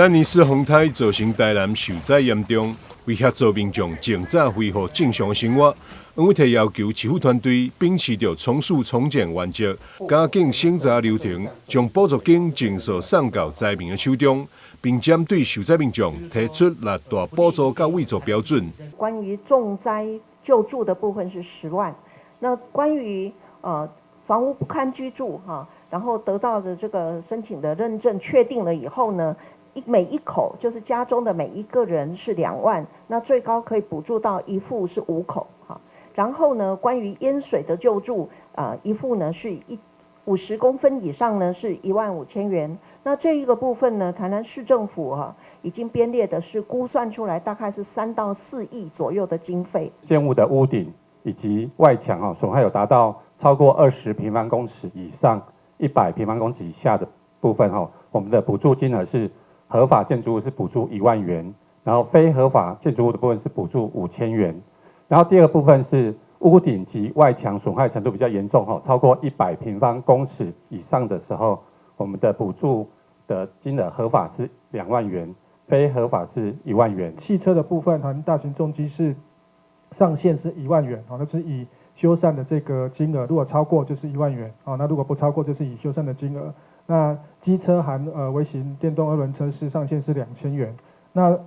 丹尼斯风台造成台南受灾严重，为协助民众尽早恢复正常生活，黄伟提要求市府团队秉持着重塑重建原则，加紧审查流程，将补助金尽数送到灾民的手中，并针对受灾民众提出6大补助甲委助标准。关于重灾救助的部分是10万，那关于房屋不堪居住然后得到的这个申请的认证确定了以后呢，每一口就是家中的每一个人是2万，那最高可以补助到一户是5口然后呢，关于淹水的救助一户呢是50公分以上呢是15000元。那这一个部分呢，台南市政府已经编列的是估算出来大概是3到4亿左右的经费。建物的屋顶以及外墙损害有达到超过20平方公尺以上100平方公尺以下的部分我们的补助金额是合法建筑物是补助1万元，然后非合法建筑物的部分是补助5000元。然后第二个部分是屋顶及外墙损害程度比较严重超过100平方公尺以上的时候，我们的补助的金额合法是2万元，非合法是1万元。汽车的部分含大型重机是上限是1万元那就是以修缮的这个金额，如果超过就是1万元那如果不超过就是以修缮的金额。那机车含微型电动2轮车是上限是2000元。那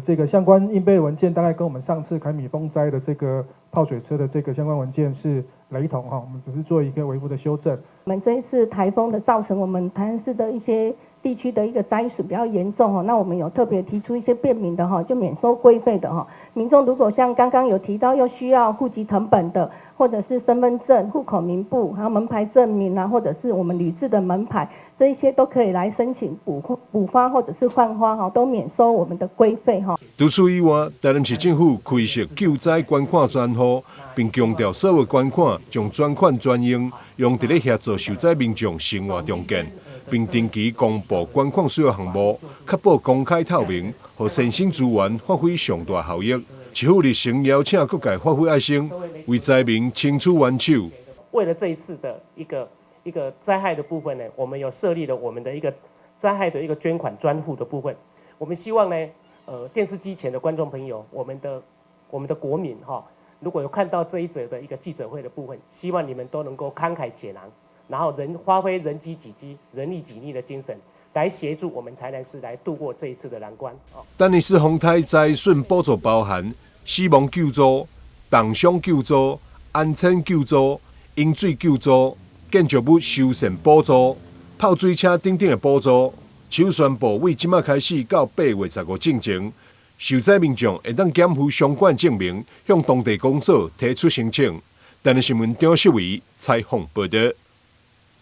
这个相关应备文件大概跟我们上次凯米风灾的这个泡水车的这个相关文件是雷同我们只是做一个微幅的修正。我们这一次台风的造成我们台南市的一些地区的一个灾损比较严重那我们有特别提出一些便民的就免收规费的民众如果像刚刚有提到又需要户籍誊本的，或者是身份证、户口名簿，还有门牌证明或者是我们铝制的门牌，这一些都可以来申请补发或者是换发都免收我们的规费除此以外，台南市政府开设救灾捐款专户，并强调所有捐款将专款专用，用伫咧协助受灾民众生活重建，并定期公布捐款所有项目，确保公开透明，让善心资源发挥上大效益。市府热诚邀请各界发挥爱心，为灾民伸出援手。为了这一次的一个灾害的部分呢，我们有设立了我们的一个灾害的一个捐款专户的部分。我们希望呢，电视机前的观众朋友，我们的国民如果有看到这一则的一个记者会的部分，希望你们都能够慷慨解囊，然后发挥人机己机、人力己力的精神，来协助我们台南市来度过这一次的难关。丹尼斯风台灾损补助包含死亡救助、重伤救助、安全救助、饮水救助、建筑物修缮补助、泡水车等等的补助。市府宣布，为即马开始到8月15日进前，受灾民众会当减负相关证明，向当地公所提出申请。丹尼新闻张秀伟采访报道。